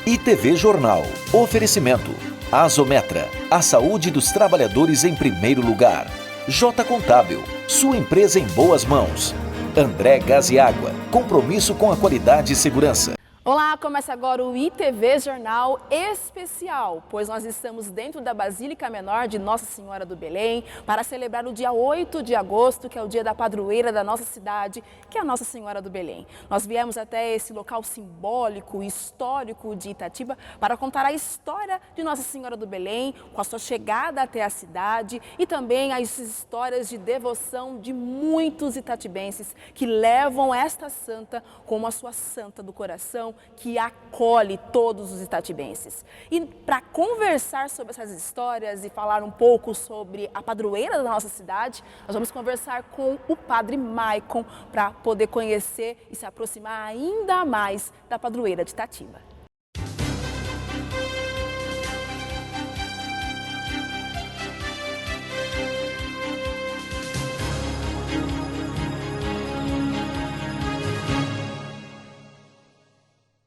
ITV Jornal. Oferecimento. Azometra. A saúde dos trabalhadores em primeiro lugar. J Contábil. Sua empresa em boas mãos. André Gás e Água. Compromisso com a qualidade e segurança. Olá, começa agora o ITV Jornal Especial, pois nós estamos dentro da Basílica Menor de Nossa Senhora do Belém para celebrar o dia 8 de agosto, que é o dia da padroeira da nossa cidade, que é a Nossa Senhora do Belém. Nós viemos até esse local simbólico e histórico de Itatiba para contar a história de Nossa Senhora do Belém, com a sua chegada até a cidade e também as histórias de devoção de muitos itatibenses que levam esta santa como a sua santa do coração, que acolhe todos os itatibenses. E para conversar sobre essas histórias e falar um pouco sobre a padroeira da nossa cidade, nós vamos conversar com o Padre Maicon para poder conhecer e se aproximar ainda mais da padroeira de Itatiba.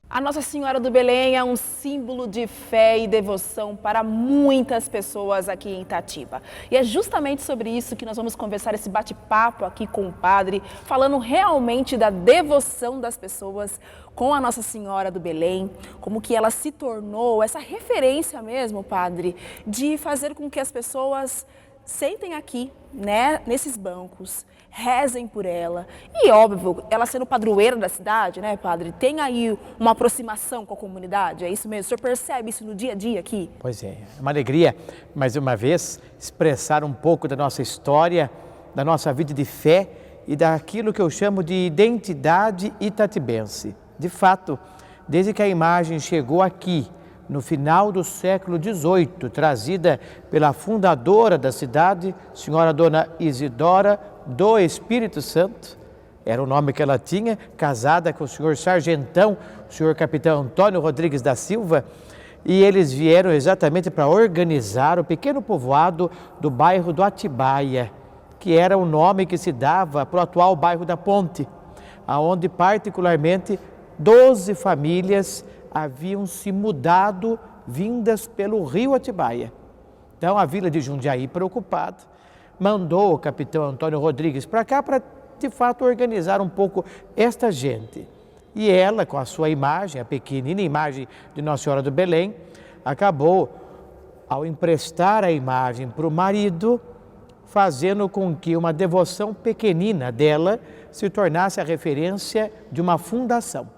A Nossa Senhora do Belém é um símbolo de fé e devoção para muitas pessoas aqui em Itatiba. E é justamente sobre isso que nós vamos conversar esse bate-papo aqui com o padre, falando realmente da devoção das pessoas com a Nossa Senhora do Belém, como que ela se tornou essa referência mesmo, padre, de fazer com que as pessoas sentem aqui, né, nesses bancos, rezem por ela. E óbvio, ela sendo padroeira da cidade, né, padre, tem aí uma aproximação com a comunidade, é isso mesmo? O senhor percebe isso no dia a dia aqui? Pois é uma alegria, mais uma vez, expressar um pouco da nossa história, da nossa vida de fé e daquilo que eu chamo de identidade itatibense. De fato, desde que a imagem chegou aqui, no final do século XVIII, trazida pela fundadora da cidade, senhora Dona Isidora do Espírito Santo, era o nome que ela tinha, casada com o senhor sargentão, o senhor capitão Antônio Rodrigues da Silva, e eles vieram exatamente para organizar o pequeno povoado do bairro do Atibaia, que era o nome que se dava para o atual bairro da Ponte, aonde particularmente 12 famílias haviam se mudado vindas pelo rio Atibaia. Então a vila de Jundiaí, preocupada, mandou o capitão Antônio Rodrigues para cá para, de fato, organizar um pouco esta gente. E ela, com a sua imagem, a pequenina imagem de Nossa Senhora do Belém, acabou, ao emprestar a imagem para o marido, fazendo com que uma devoção pequenina dela se tornasse a referência de uma fundação.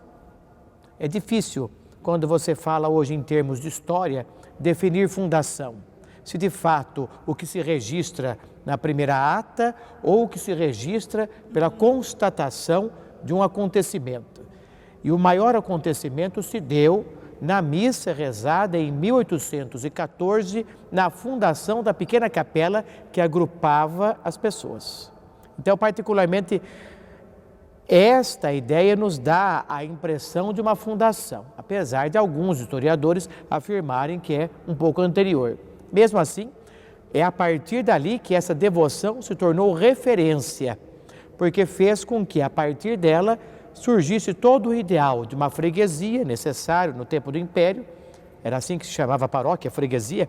É difícil, quando você fala hoje em termos de história, definir fundação. Se de fato o que se registra na primeira ata ou o que se registra pela constatação de um acontecimento. E o maior acontecimento se deu na missa rezada em 1814, na fundação da pequena capela que agrupava as pessoas. Então, particularmente, esta ideia nos dá a impressão de uma fundação, apesar de alguns historiadores afirmarem que é um pouco anterior. Mesmo assim, é a partir dali que essa devoção se tornou referência, porque fez com que, a partir dela, surgisse todo o ideal de uma freguesia necessário no tempo do Império, era assim que se chamava a paróquia, a freguesia,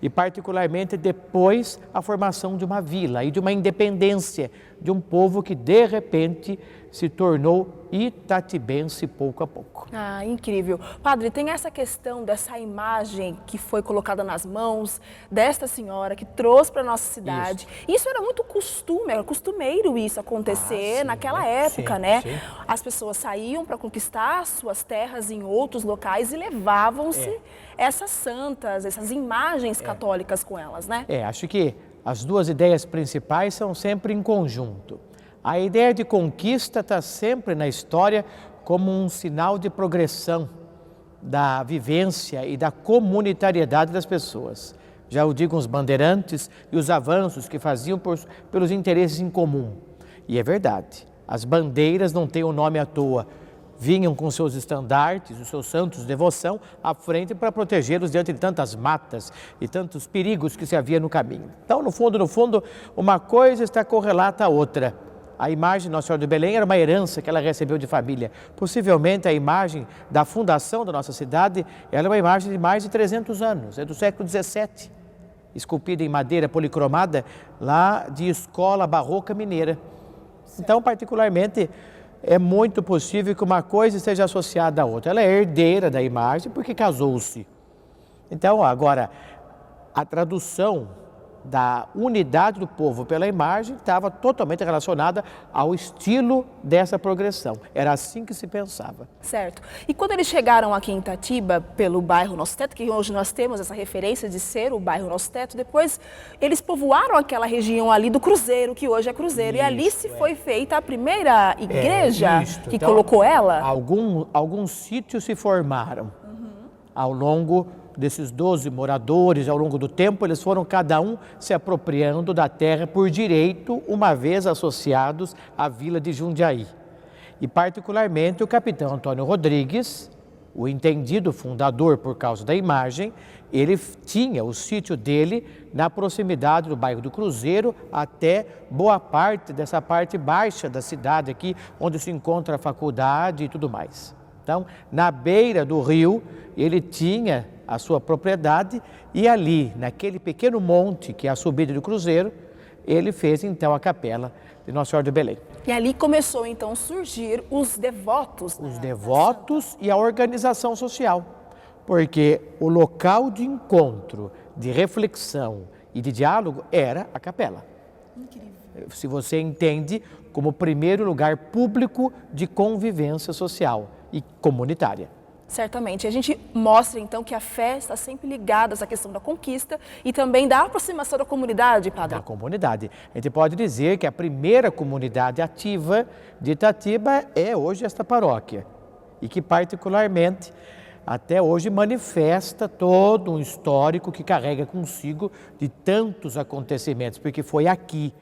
e particularmente depois a formação de uma vila e de uma independência de um povo que de repente se tornou itatibense pouco a pouco. Ah, incrível. Padre, tem essa questão dessa imagem que foi colocada nas mãos desta senhora que trouxe para a nossa cidade. Isso era muito costume, era costumeiro isso acontecer naquela época, né? Sim. As pessoas saíam para conquistar suas terras em outros locais e levavam-se essas santas, essas imagens católicas com elas, né? Acho que as duas ideias principais são sempre em conjunto. A ideia de conquista está sempre na história como um sinal de progressão da vivência e da comunitariedade das pessoas. Já o digam os bandeirantes e os avanços que faziam pelos interesses em comum. E é verdade, as bandeiras não têm o nome à toa. Vinham com seus estandartes, os seus santos de devoção, à frente para protegê-los diante de tantas matas e tantos perigos que se havia no caminho. Então, no fundo, uma coisa está correlata à outra. a imagem de Nossa Senhora do Belém era uma herança que ela recebeu de família. Possivelmente a imagem da fundação da nossa cidade, ela é uma imagem de mais de 300 anos, é do século XVII, esculpida em madeira policromada, lá de escola barroca mineira. Então, particularmente, é muito possível que uma coisa esteja associada à outra. Ela é herdeira da imagem porque casou-se. Então, agora, a tradução da unidade do povo pela imagem estava totalmente relacionada ao estilo dessa progressão. Era assim que se pensava. Certo. E quando eles chegaram aqui em Itatiba, pelo bairro Nosso Teto, que hoje nós temos essa referência de ser o bairro Nosso Teto, depois eles povoaram aquela região ali do Cruzeiro, que hoje é Cruzeiro. E ali foi feita a primeira igreja que então, colocou ela? Alguns sítios se formaram ao longo desses 12 moradores, ao longo do tempo, eles foram cada um se apropriando da terra por direito, uma vez associados à vila de Jundiaí. E particularmente o capitão Antônio Rodrigues, o entendido fundador por causa da imagem, ele tinha o sítio dele na proximidade do bairro do Cruzeiro até boa parte dessa parte baixa da cidade aqui, onde se encontra a faculdade e tudo mais. Então, na beira do rio, ele tinha a sua propriedade e ali, naquele pequeno monte que é a subida do Cruzeiro, ele fez então a capela de Nossa Senhora do Belém. E ali começou então a surgir os devotos. Os devotos e a organização social, porque o local de encontro, de reflexão e de diálogo era a capela. Incrível. Se você entende como primeiro lugar público de convivência social e comunitária. Certamente. A gente mostra, então, que a fé está sempre ligada a essa questão da conquista e também da aproximação da comunidade, padre. Da comunidade. A gente pode dizer que a primeira comunidade ativa de Itatiba é hoje esta paróquia e que, particularmente, até hoje manifesta todo um histórico que carrega consigo de tantos acontecimentos, porque foi aqui,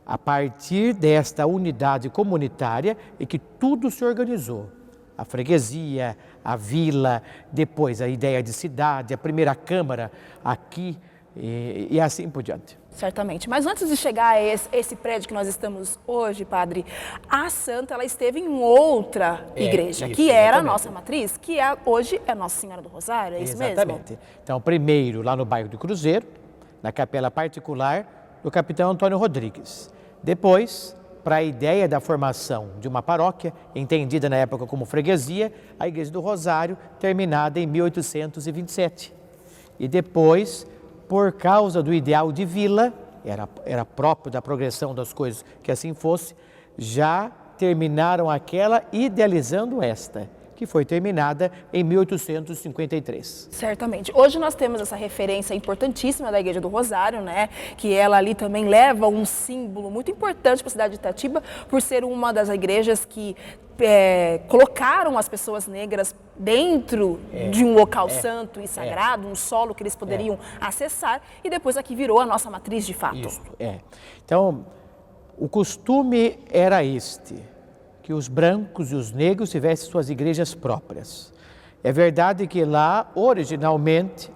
a partir desta unidade comunitária, e que tudo se organizou. A freguesia, a vila, depois a ideia de cidade, a primeira câmara aqui e assim por diante. Certamente. Mas antes de chegar a esse prédio que nós estamos hoje, padre, a santa ela esteve em outra igreja, isso, que era a nossa matriz, que hoje é Nossa Senhora do Rosário, é isso mesmo? Exatamente. Então, primeiro lá no bairro do Cruzeiro, na capela particular do capitão Antônio Rodrigues. Depois, para a ideia da formação de uma paróquia, entendida na época como freguesia, a Igreja do Rosário, terminada em 1827. E depois, por causa do ideal de vila, era próprio da progressão das coisas que assim fosse, já terminaram aquela idealizando esta, que foi terminada em 1853. Certamente. Hoje nós temos essa referência importantíssima da Igreja do Rosário, né? Que ela ali também leva um símbolo muito importante para a cidade de Itatiba, por ser uma das igrejas que colocaram as pessoas negras dentro de um local santo e sagrado, um solo que eles poderiam acessar, e depois aqui virou a nossa matriz de fato. Isso, Então, o costume era este, que os brancos e os negros tivessem suas igrejas próprias. É verdade que lá, originalmente,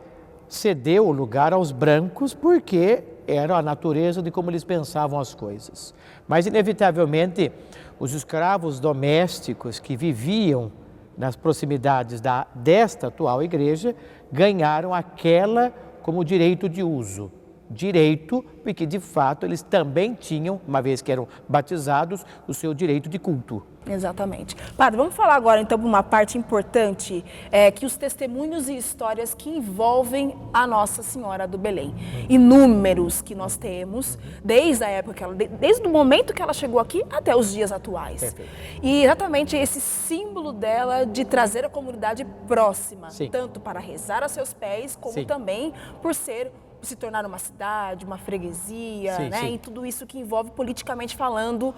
cedeu o lugar aos brancos porque era a natureza de como eles pensavam as coisas. Mas, inevitavelmente, os escravos domésticos que viviam nas proximidades desta atual igreja ganharam aquela como direito de uso. Direito, porque de fato eles também tinham, uma vez que eram batizados, o seu direito de culto. Exatamente. Padre, vamos falar agora então de uma parte importante, que os testemunhos e histórias que envolvem a Nossa Senhora do Belém. Inúmeros que nós temos, desde a época, desde o momento que ela chegou aqui até os dias atuais. Perfeito. E exatamente esse símbolo dela de trazer a comunidade próxima, tanto para rezar a seus pés, como também por se tornar uma cidade, uma freguesia, e tudo isso que envolve politicamente falando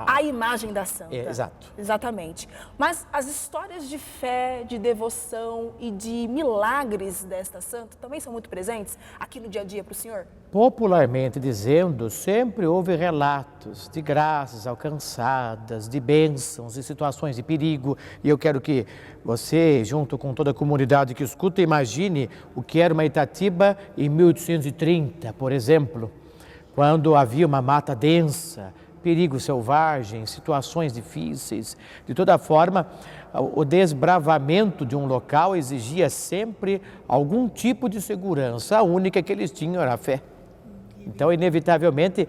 a imagem da santa. Exato. Exatamente. Mas as histórias de fé, de devoção e de milagres desta santa também são muito presentes aqui no dia a dia para o senhor? Popularmente dizendo, sempre houve relatos de graças alcançadas, de bênçãos e situações de perigo. E eu quero que você, junto com toda a comunidade que escuta, imagine o que era uma Itatiba em 1830, por exemplo, quando havia uma mata densa, perigo selvagem, situações difíceis. De toda forma, o desbravamento de um local exigia sempre algum tipo de segurança. A única que eles tinham era a fé. Então, inevitavelmente,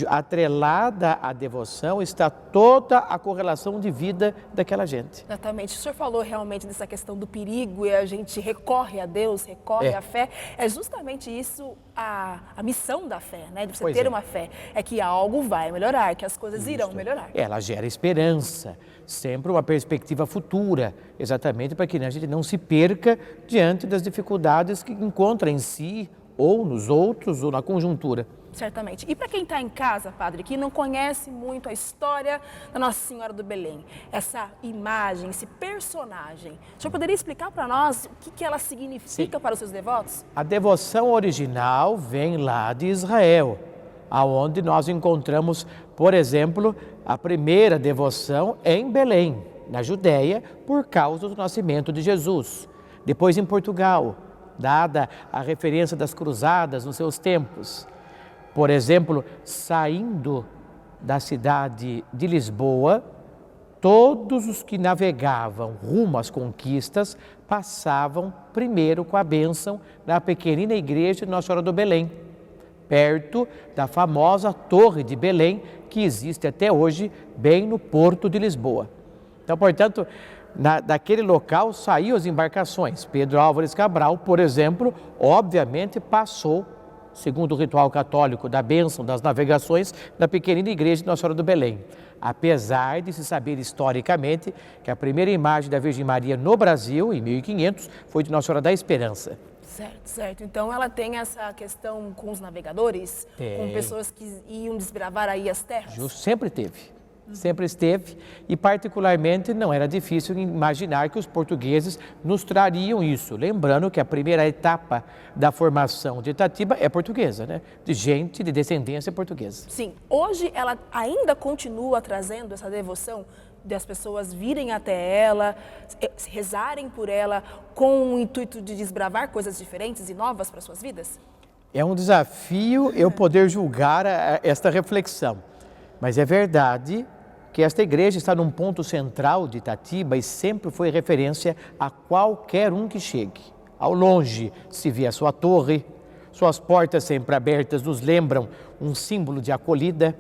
atrelada à devoção está toda a correlação de vida daquela gente. Exatamente. O senhor falou realmente dessa questão do perigo e a gente recorre a Deus, recorre à fé. É justamente isso a missão da fé, né? De você ter uma fé. É que algo vai melhorar, que as coisas irão melhorar. Ela gera esperança, sempre uma perspectiva futura, exatamente para que a gente não se perca diante das dificuldades que encontra em si, ou nos outros, ou na conjuntura. Certamente. E para quem está em casa, padre, que não conhece muito a história da Nossa Senhora do Belém, essa imagem, esse personagem, o senhor poderia explicar para nós o que ela significa para os seus devotos? A devoção original vem lá de Israel, aonde nós encontramos, por exemplo, a primeira devoção em Belém, na Judéia, por causa do nascimento de Jesus. Depois em Portugal, dada a referência das cruzadas nos seus tempos. Por exemplo, saindo da cidade de Lisboa, todos os que navegavam rumo às conquistas passavam primeiro com a bênção na pequenina igreja de Nossa Senhora do Belém, perto da famosa Torre de Belém, que existe até hoje, bem no porto de Lisboa. Então, portanto, daquele local saíam as embarcações. Pedro Álvares Cabral, por exemplo, obviamente passou, segundo o ritual católico da bênção das navegações, na pequenina igreja de Nossa Senhora do Belém. Apesar de se saber historicamente que a primeira imagem da Virgem Maria no Brasil, em 1500, foi de Nossa Senhora da Esperança. Certo, certo. Então ela tem essa questão com os navegadores, com pessoas que iam desbravar aí as terras? Sempre teve. Sempre esteve e particularmente não era difícil imaginar que os portugueses nos trariam isso. Lembrando que a primeira etapa da formação de Itatiba é portuguesa, né? De gente de descendência portuguesa. Sim. Hoje ela ainda continua trazendo essa devoção das pessoas virem até ela, rezarem por ela com o intuito de desbravar coisas diferentes e novas para suas vidas? É um desafio eu poder julgar esta reflexão, mas é verdade que esta igreja está num ponto central de Itatiba e sempre foi referência a qualquer um que chegue. Ao longe se vê a sua torre, suas portas sempre abertas nos lembram um símbolo de acolhida.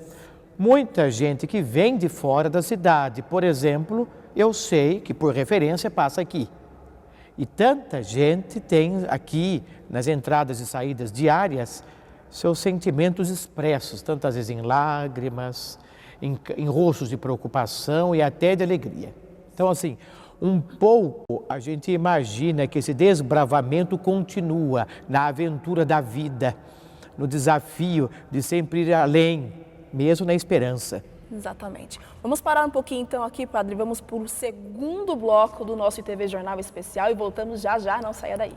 Muita gente que vem de fora da cidade, por exemplo, eu sei que por referência passa aqui. E tanta gente tem aqui, nas entradas e saídas diárias, seus sentimentos expressos, tantas vezes em lágrimas, em rostos de preocupação e até de alegria. Então, assim, um pouco a gente imagina que esse desbravamento continua na aventura da vida, no desafio de sempre ir além, mesmo na esperança. Exatamente. Vamos parar um pouquinho então aqui, padre, vamos para o segundo bloco do nosso ITV Jornal Especial e voltamos já já, não saia daí.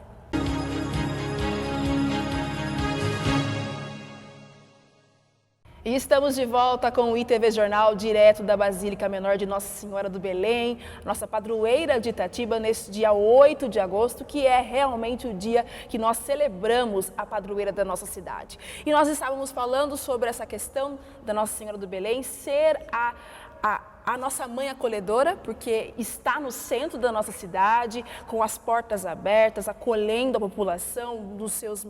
E estamos de volta com o ITV Jornal, direto da Basílica Menor de Nossa Senhora do Belém, nossa padroeira de Itatiba, neste dia 8 de agosto, que é realmente o dia que nós celebramos a padroeira da nossa cidade. E nós estávamos falando sobre essa questão da Nossa Senhora do Belém ser a nossa mãe acolhedora, porque está no centro da nossa cidade, com as portas abertas, acolhendo a população dos seus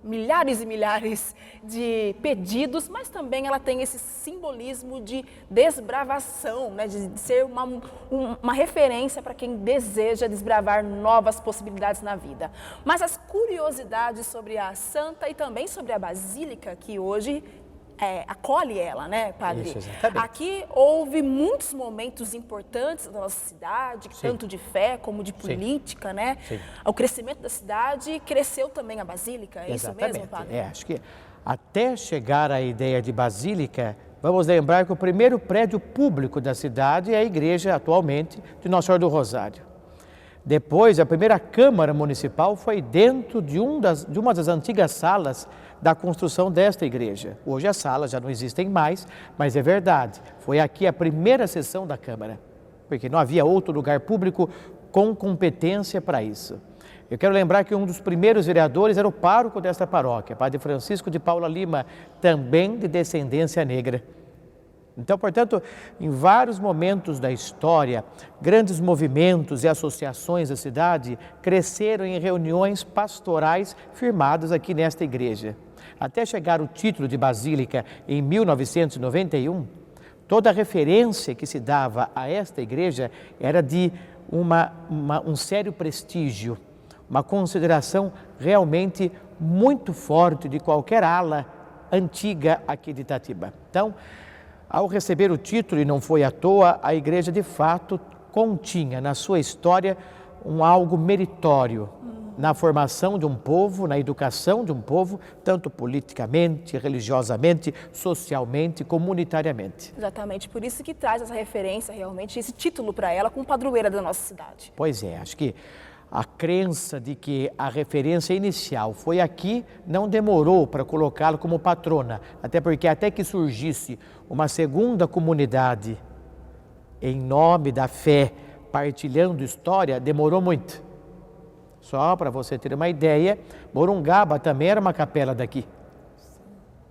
milhares e milhares de pedidos, mas também ela tem esse simbolismo de desbravação, né? De ser uma referência para quem deseja desbravar novas possibilidades na vida. Mas as curiosidades sobre a santa e também sobre a basílica que hoje acolhe ela, né, padre? Isso, exatamente. Aqui houve muitos momentos importantes da nossa cidade, Sim. tanto de fé como de política, né? Sim. O crescimento da cidade cresceu também a basílica, é Exatamente. isso mesmo, padre? Acho que até chegar à ideia de basílica, vamos lembrar que o primeiro prédio público da cidade é a igreja, atualmente, de Nossa Senhora do Rosário. Depois, a primeira Câmara Municipal foi dentro de uma das antigas salas da construção desta igreja. Hoje as salas já não existem mais, mas é verdade, foi aqui a primeira sessão da Câmara, porque não havia outro lugar público com competência para isso. Eu quero lembrar que um dos primeiros vereadores era o pároco desta paróquia, Padre Francisco de Paula Lima, também de descendência negra. Então, portanto, em vários momentos da história, grandes movimentos e associações da cidade cresceram em reuniões pastorais firmadas aqui nesta igreja. Até chegar o título de basílica em 1991, toda a referência que se dava a esta igreja era de um sério prestígio, uma consideração realmente muito forte de qualquer ala antiga aqui de Itatiba. Então, ao receber o título, e não foi à toa, a igreja de fato continha na sua história algo meritório na formação de um povo, na educação de um povo, tanto politicamente, religiosamente, socialmente, comunitariamente. Exatamente, por isso que traz essa referência realmente, esse título para ela como padroeira da nossa cidade. Pois é, acho que a crença de que a referência inicial foi aqui não demorou para colocá-la como patrona, até porque até que surgisse uma segunda comunidade em nome da fé, partilhando história, demorou muito. Só para você ter uma ideia, Morungaba também era uma capela daqui,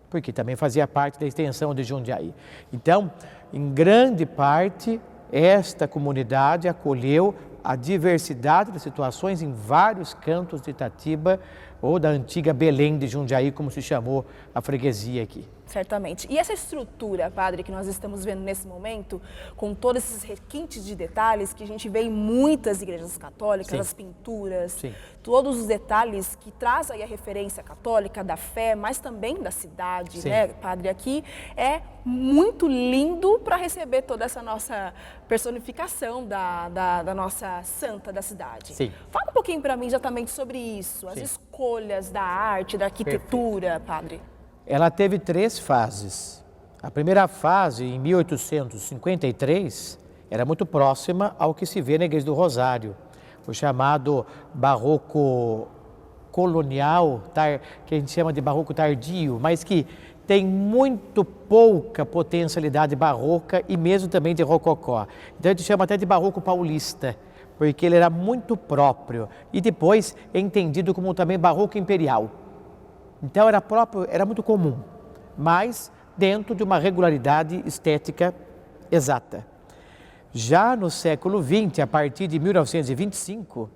porque também fazia parte da extensão de Jundiaí. Então, em grande parte, esta comunidade acolheu a diversidade de situações em vários cantos de Itatiba ou da antiga Belém de Jundiaí, como se chamou a freguesia aqui. Certamente. E essa estrutura, padre, que nós estamos vendo nesse momento, com todos esses requintes de detalhes que a gente vê em muitas igrejas católicas, Sim. as pinturas, Sim. todos os detalhes que traz aí a referência católica da fé, mas também da cidade, Sim. né, padre? Aqui é muito lindo para receber toda essa nossa personificação da nossa santa da cidade. Sim. Fala um pouquinho para mim exatamente sobre isso, as Sim. escolhas da arte, da arquitetura, padre. Ela teve 3 fases. A primeira fase, em 1853, era muito próxima ao que se vê na Igreja do Rosário, o chamado barroco colonial, que a gente chama de barroco tardio, mas que tem muito pouca potencialidade barroca e mesmo também de rococó. Então a gente chama até de barroco paulista, porque ele era muito próprio e depois é entendido como também barroco imperial. Então era muito comum, mas dentro de uma regularidade estética exata. Já no século XX, a partir de 1925,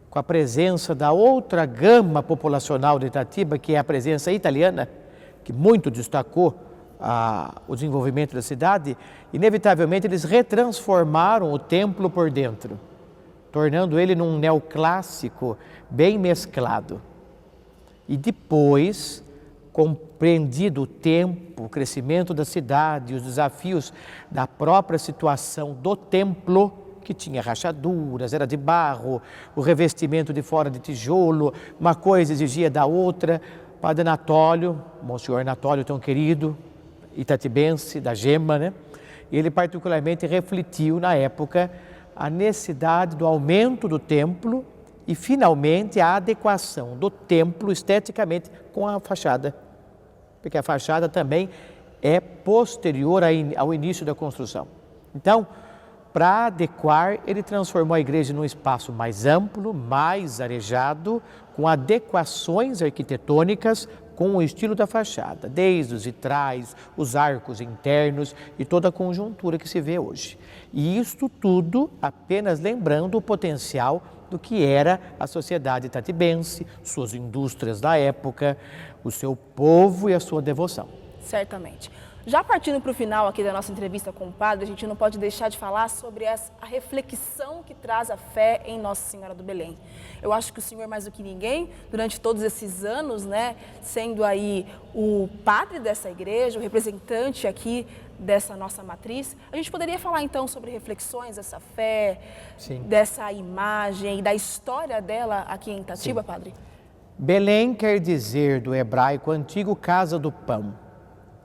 com a presença da outra gama populacional de Itatiba, que é a presença italiana, que muito destacou o desenvolvimento da cidade, inevitavelmente eles retransformaram o templo por dentro, tornando ele num neoclássico bem mesclado. E depois, compreendido o tempo, o crescimento da cidade, os desafios da própria situação do templo, que tinha rachaduras, era de barro, o revestimento de fora de tijolo, uma coisa exigia da outra. Padre Anatólio, Monsenhor Anatólio, tão querido, itatibense, da Gema, né? Ele particularmente refletiu na época a necessidade do aumento do templo e, finalmente, a adequação do templo esteticamente com a fachada, porque a fachada também é posterior ao início da construção. Então, para adequar, ele transformou a igreja num espaço mais amplo, mais arejado, com adequações arquitetônicas com o estilo da fachada, desde os vitrais, os arcos internos e toda a conjuntura que se vê hoje. E isto tudo apenas lembrando o potencial do que era a sociedade itatibense, suas indústrias da época, o seu povo e a sua devoção. Certamente. Já partindo para o final aqui da nossa entrevista com o padre, a gente não pode deixar de falar sobre a reflexão que traz a fé em Nossa Senhora do Belém. Eu acho que o senhor, mais do que ninguém, durante todos esses anos, né, sendo aí o padre dessa igreja, o representante aqui dessa nossa matriz, a gente poderia falar então sobre reflexões dessa fé, Sim. dessa imagem e da história dela aqui em Itatiba, Sim. padre? Belém quer dizer do hebraico antigo casa do pão.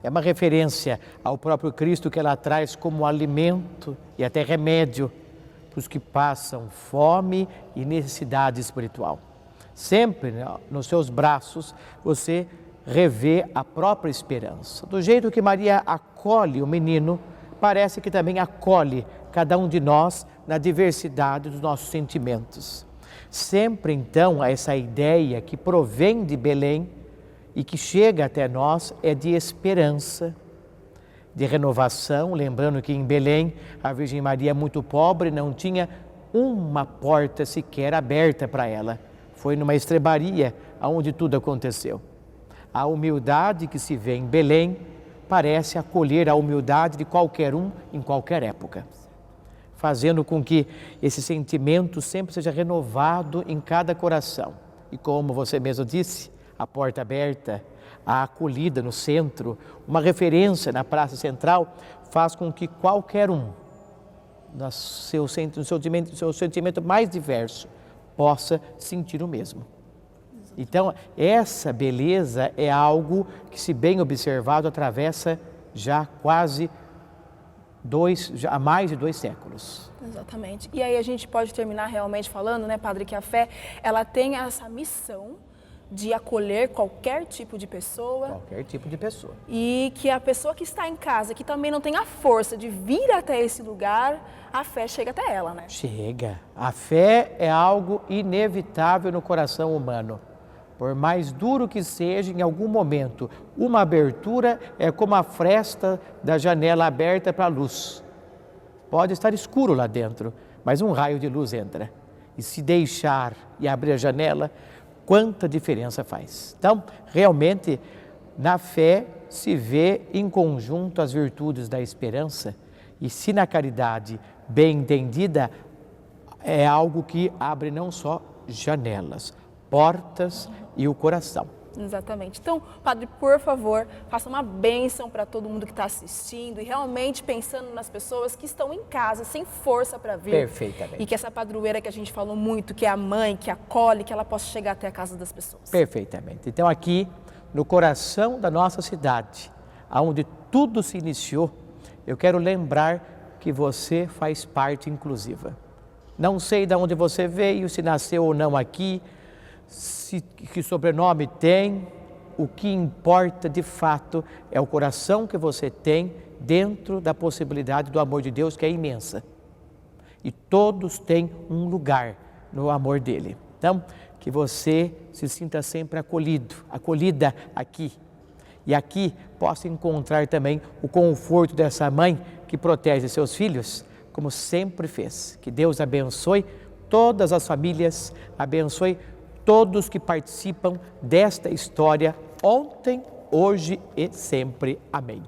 É uma referência ao próprio Cristo que ela traz como alimento e até remédio para os que passam fome e necessidade espiritual. Sempre, né, nos seus braços você revê a própria esperança. Do jeito que Maria acolhe o menino, parece que também acolhe cada um de nós na diversidade dos nossos sentimentos. Sempre, então, essa ideia que provém de Belém e que chega até nós é de esperança, de renovação, lembrando que em Belém a Virgem Maria, muito pobre, não tinha uma porta sequer aberta para ela. Foi numa estrebaria onde tudo aconteceu. A humildade que se vê em Belém parece acolher a humildade de qualquer um em qualquer época, fazendo com que esse sentimento sempre seja renovado em cada coração. E como você mesmo disse, a porta aberta, a acolhida no centro, uma referência na praça central, faz com que qualquer um, no seu sentimento mais diverso, possa sentir o mesmo. Então, essa beleza é algo que, se bem observado, atravessa já quase há mais de 2 séculos. Exatamente. E aí a gente pode terminar realmente falando, né, Padre, que a fé, ela tem essa missão de acolher qualquer tipo de pessoa. Qualquer tipo de pessoa. E que a pessoa que está em casa, que também não tem a força de vir até esse lugar, a fé chega até ela, né? Chega. A fé é algo inevitável no coração humano. Por mais duro que seja, em algum momento, uma abertura é como a fresta da janela aberta para a luz. Pode estar escuro lá dentro, mas um raio de luz entra. E se deixar e abrir a janela, quanta diferença faz. Então, realmente, na fé se vê em conjunto as virtudes da esperança, e se na caridade bem entendida, é algo que abre não só janelas, portas e o coração. Exatamente. Então, Padre, por favor, faça uma bênção para todo mundo que está assistindo e realmente pensando nas pessoas que estão em casa, sem força para vir. Perfeitamente. E que essa padroeira que a gente falou muito, que é a mãe, que acolhe, que ela possa chegar até a casa das pessoas. Perfeitamente. Então, aqui, no coração da nossa cidade, onde tudo se iniciou, eu quero lembrar que você faz parte inclusiva. Não sei de onde você veio, se nasceu ou não aqui, que sobrenome tem, o que importa de fato é o coração que você tem dentro da possibilidade do amor de Deus, que é imensa. E todos têm um lugar no amor dele. Então, que você se sinta sempre acolhido, acolhida aqui. E aqui possa encontrar também o conforto dessa mãe que protege seus filhos, como sempre fez. Que Deus abençoe todas as famílias, abençoe todos que participam desta história ontem, hoje e sempre. Amém.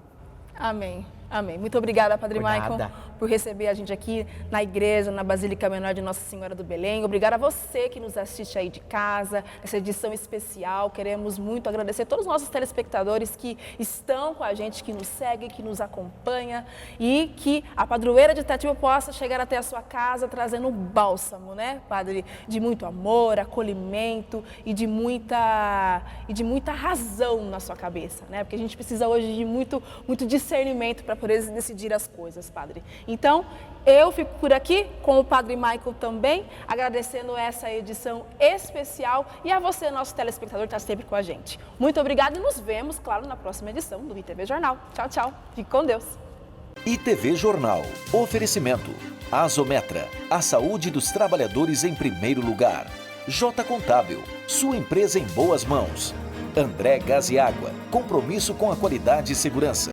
Amém. Amém. Muito obrigada, Padre Michael, por receber a gente aqui na igreja, na Basílica Menor de Nossa Senhora do Belém. Obrigada a você que nos assiste aí de casa, essa edição especial. Queremos muito agradecer todos os nossos telespectadores que estão com a gente, que nos seguem, que nos acompanham, e que a padroeira de Itatiba possa chegar até a sua casa trazendo um bálsamo, né, Padre? De muito amor, acolhimento e de muita razão na sua cabeça, né? Porque a gente precisa hoje de muito discernimento para poder decidir as coisas, Padre. Então, eu fico por aqui com o Padre Michael também, agradecendo essa edição especial, e a você, nosso telespectador, que está sempre com a gente. Muito obrigada e nos vemos, claro, na próxima edição do ITV Jornal. Tchau, tchau. Fique com Deus. ITV Jornal. Oferecimento. Azometra. A saúde dos trabalhadores em primeiro lugar. Jota Contábil. Sua empresa em boas mãos. André Gás e Água. Compromisso com a qualidade e segurança.